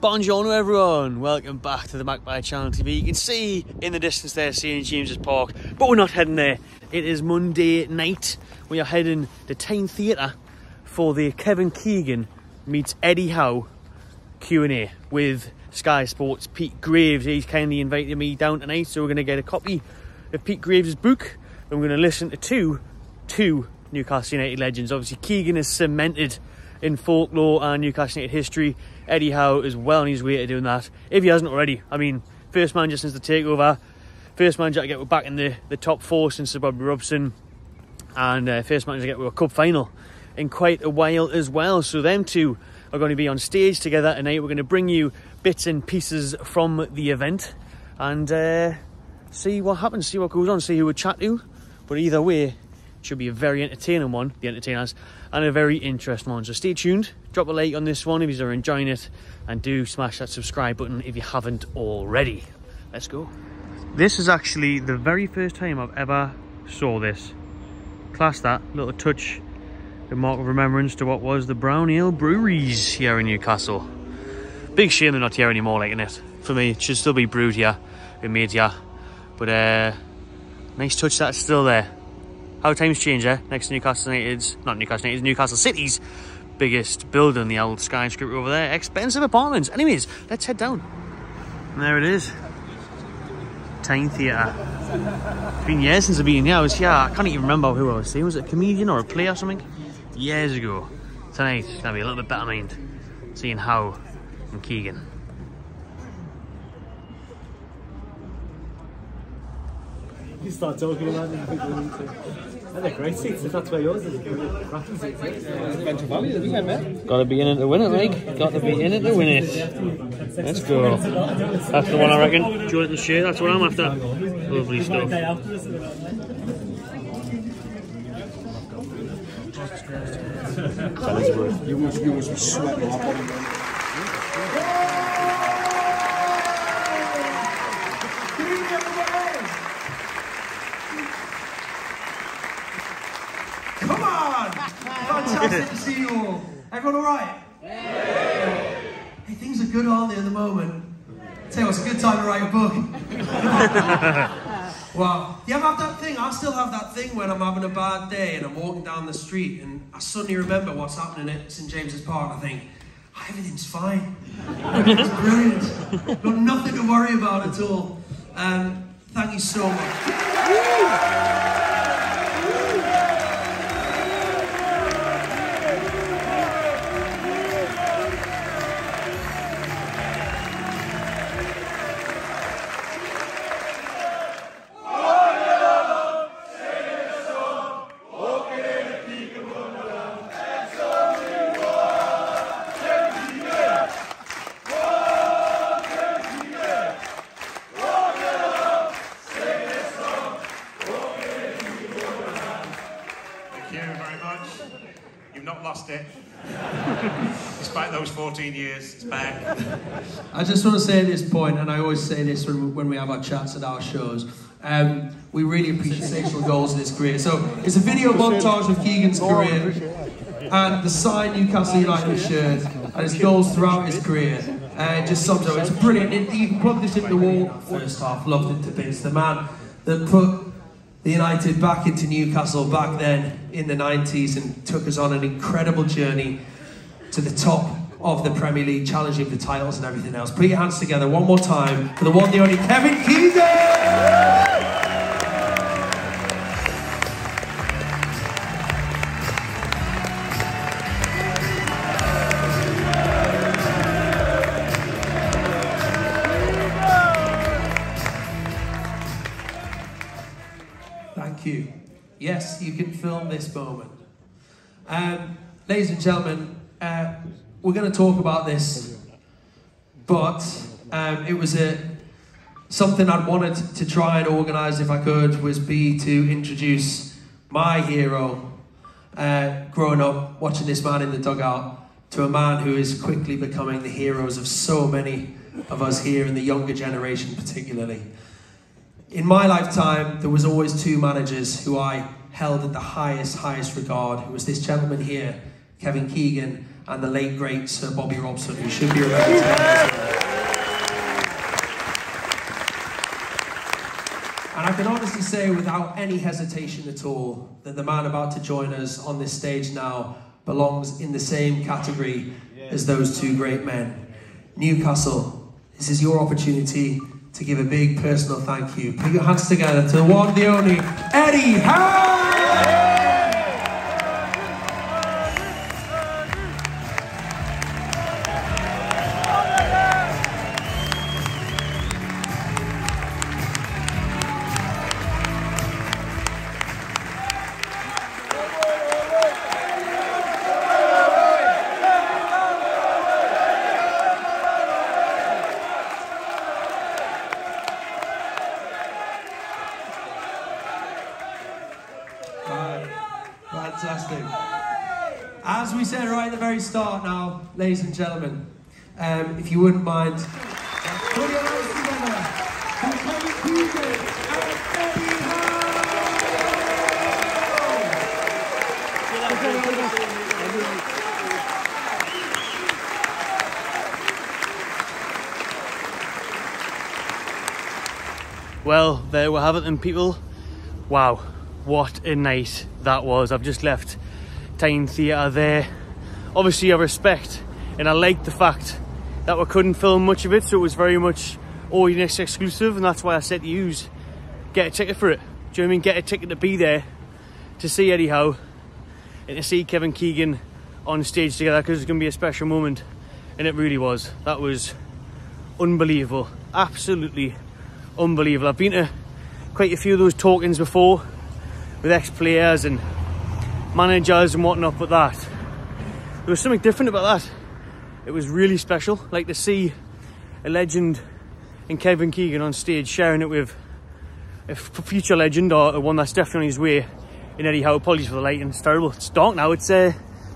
Buongiorno everyone, welcome back to the Magpie Channel TV. You can see in the distance there St James's Park, but we're not heading there. It is Monday night. We are heading to Tyne Theatre for the Keegan meets HOWE Q&A with Sky Sports' Pete Graves. He's kindly invited me down tonight, so we're going to get a copy of Pete Graves' book and we're going to listen to two Newcastle United legends. Obviously Keegan is cemented in folklore and Newcastle United history. HOWE is well on his way to doing that, if he hasn't already. I mean, first manager since the takeover, first manager to get back in the top four since Bobby Robson, and first manager to get to a cup final in quite a while as well. So them two are going to be on stage together tonight. We're going to bring you bits and pieces from the event and see what happens, see what goes on, see who we chat to. But either way, it should be a very entertaining one, the entertainers, and a very interesting one. So stay tuned, drop a like on this one if you're enjoying it, and do smash that subscribe button if you haven't already. Let's go. This is actually the very first time I've ever saw this. Class that, little touch, the mark of remembrance to what was the Brown Ale breweries here in Newcastle. Big shame they're not here anymore, like, innit? For me, it should still be brewed here, been made here. But nice touch that's still there. How times change, eh? Next to Newcastle United's, not Newcastle United's, Newcastle City's biggest building, the old skyscraper over there. Expensive apartments. Anyways, let's head down. And there it is. Tyne Theatre. It's been years since I've been here. I was here, I can't even remember who I was seeing. Was it a comedian or a play or something? Years ago. Tonight, it's gonna be a little bit better mind. Seeing HOWE and Keegan. You start talking about them, people need to. And they're great seats, if that's where yours is. Rocking seats. Gotta be in it to win it, Mike. Gotta be in it to win it. Let's go. That's the one I reckon. Do you want to share? That's what I'm after. Lovely stuff. You must be sweating off on them. Come on! Fantastic to see you all. Everyone all right? Yeah. Hey, things are good, aren't they, at the moment? Tell you what, it's a good time to write a book. Wow. Do you ever have that thing? I still have that thing when I'm having a bad day and I'm walking down the street and I suddenly remember what's happening at St James's Park. I think, oh, everything's fine. Everything's brilliant. Got nothing to worry about at all. Thank you so much. You've not lost it. Despite those 14 years, it's back. I just want to say at this point, and I always say this when we have our chats at our shows, we really appreciate sensational goals in his career. So it's a video montage of Keegan's career and the signed Newcastle United shirt and his goals throughout his career. Just sums up. It's brilliant. You can plug this into the wall. First half, loved it to bits. The man that put the United back into Newcastle back then in the 90s and took us on an incredible journey to the top of the Premier League, challenging for titles and everything else. Put your hands together one more time for the one, the only Keegan! Thank you. Yes, you can film this moment. Ladies and gentlemen, we're going to talk about this, but it was something I'd wanted to try and organise if I could, was to introduce my hero, growing up, watching this man in the dugout, to a man who is quickly becoming the heroes of so many of us here in the younger generation particularly. In my lifetime, there was always two managers who I held at the highest regard. It was this gentleman here, Keegan, and the late great Sir Bobby Robson, who should be remembered today. And I can honestly say without any hesitation at all that the man about to join us on this stage now belongs in the same category as those two great men. Newcastle, this is your opportunity to give a big personal thank you. Put your hands together to the one, the only, Eddie Howe! Fantastic. As we said right at the very start now, ladies and gentlemen, if you wouldn't mind, put your hands together for Keegan and Eddie Howe! Well, there we have it then, people. Wow, what a night that was. I've just left Tyne Theatre there. Obviously I respect and I like the fact that we couldn't film much of it, so it was very much audience exclusive, and that's why I said to you, get a ticket for it. Do you know what I mean? Get a ticket to be there, to see Eddie Howe and to see Kevin Keegan on stage together, because it's going to be a special moment, and it really was. That was unbelievable, absolutely unbelievable. I've been to quite a few of those talkings before with ex-players and managers and whatnot, but that, there was something different about that. It was really special, like to see a legend in Kevin Keegan on stage sharing it with a future legend, or one that's definitely on his way, in Eddie Howe. Apologies for the lighting, it's terrible. It's dark now, it's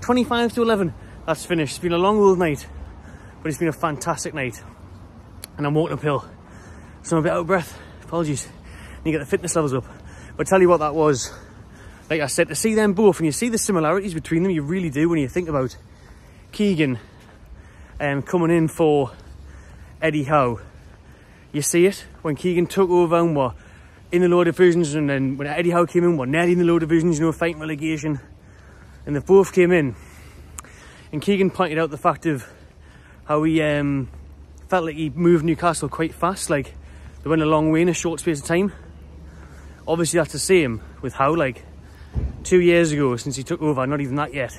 25 to 11. That's finished. It's been a long old night, but it's been a fantastic night. And I'm walking uphill, so I'm a bit out of breath. Apologies. Need to get the fitness levels up. But tell you what that was, like I said, to see them both, and you see the similarities between them, you really do, when you think about Keegan coming in for Eddie Howe. You see it when Keegan took over and were in the lower divisions, and then when Eddie Howe came in, we're nearly in the lower divisions, you know, fighting relegation, and they both came in. And Keegan pointed out the fact of how he felt like he moved Newcastle quite fast, like they went a long way in a short space of time. Obviously that's the same with Howe, like 2 years ago since he took over, not even that yet.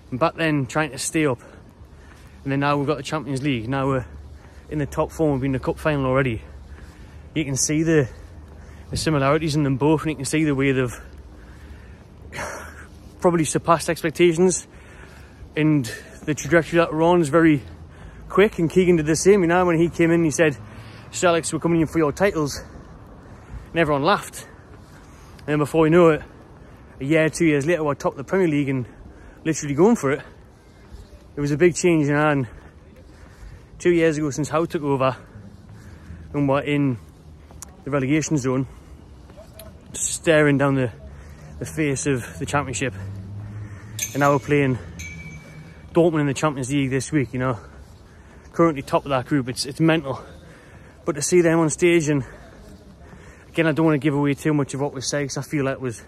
And back then trying to stay up, and then now we've got the Champions League, now we're in the top four, we've been in the cup final already. You can see the similarities in them both, and you can see the way they've probably surpassed expectations, and the trajectory that we're on is very quick. And Keegan did the same, you know, when he came in he said, "Sir Alex, we're coming in for your titles," and everyone laughed. And then before you know it, a year, 2 years later, we're top of the Premier League and literally going for it. It was a big change, you know, and 2 years ago since Howe took over and we're in the relegation zone, staring down the face of the Championship, and now we're playing Dortmund in the Champions League this week, you know, currently top of that group. It's mental. But to see them on stage, and again, I don't want to give away too much of what we say, because I feel that was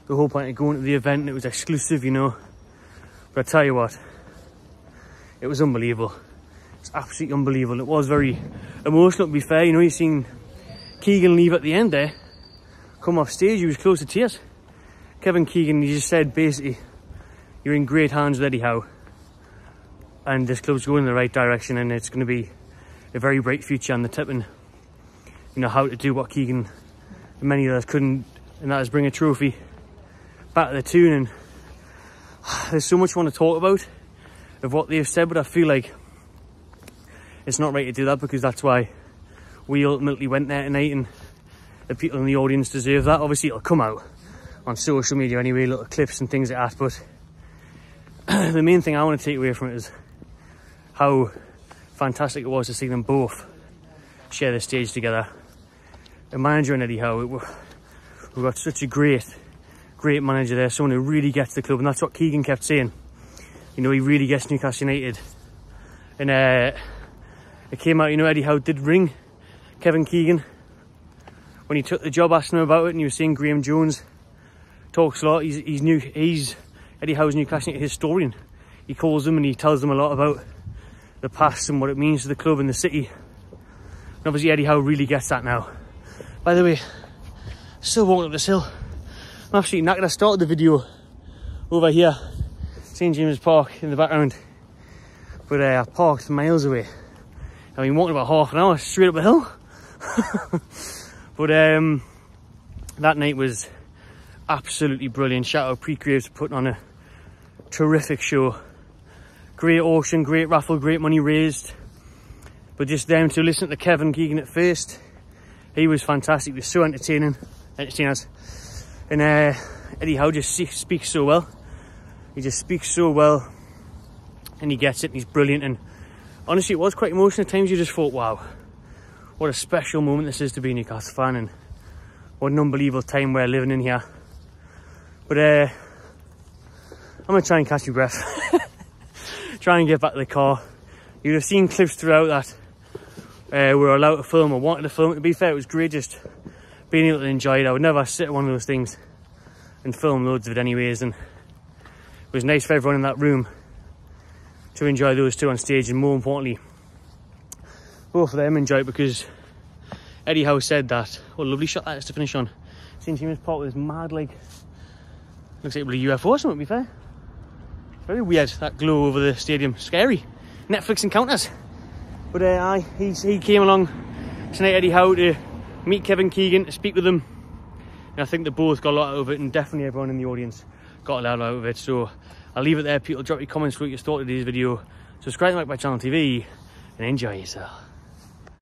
the whole point of going to the event, and it was exclusive, you know. But I tell you what, it was unbelievable. It's absolutely unbelievable. It was very emotional, to be fair. You know, you've seen Keegan leave at the end there, come off stage, he was close to tears. Kevin Keegan, he just said basically, you're in great hands with Eddie Howe, and this club's going in the right direction, and it's going to be a very bright future, and the tipping, you know, how to do what Keegan and many others couldn't, and that is bring a trophy back to the tune. And there's so much I want to talk about of what they've said, but I feel like it's not right to do that, because that's why we ultimately went there tonight, and the people in the audience deserve that. Obviously it'll come out on social media anyway, little clips and things like that, but the main thing I want to take away from it is how fantastic it was to see them both share the stage together. A manager and Eddie Howe, we've got such a great manager there, someone who really gets the club, and that's what Keegan kept saying. you know, he really gets Newcastle United. And it came out, you know, Eddie Howe did ring Kevin Keegan when he took the job, asking him about it, and he was saying Graham Jones talks a lot. He's Eddie Howe's Newcastle United historian. He calls them and he tells them a lot about the past and what it means to the club and the city. And obviously Eddie Howe really gets that now. By the way, still walking up this hill. I'm absolutely knackered. I started the video over here, St James's Park in the background, but I parked miles away. I've been walking about half an hour straight up a hill. But that night was absolutely brilliant. Shout out Pre-Graves for putting on a terrific show. Great auction, great raffle, great money raised. But just them to listen to Kevin Keegan at first, he was fantastic. He was so entertaining us. And Eddie Howe just speaks so well. He just speaks so well, and he gets it, and he's brilliant. And honestly, it was quite emotional at times. You just thought, wow, what a special moment this is to be a Newcastle fan, and what an unbelievable time we're living in here. But I'm going to try and catch your breath. Try and get back to the car. You'd have seen clips throughout that we were allowed to film or wanted to film. To be fair, it was great just being able to enjoy it. I would never sit at one of those things and film loads of it anyways, and it was nice for everyone in that room to enjoy those two on stage, and more importantly, both of them enjoy it, because Eddie Howe said that, what a lovely shot that is to finish on. St James's Park with this mad, like, looks like a UFO or something, to be fair. Very weird, that glow over the stadium. Scary. Netflix encounters. But he came along tonight, Eddie Howe, to meet Kevin Keegan, to speak with him. And I think they both got a lot out of it, and definitely everyone in the audience got a lot out of it. So I'll leave it there. People, drop your comments what you thought of today's video. Subscribe to Magpie Channel TV and enjoy yourself.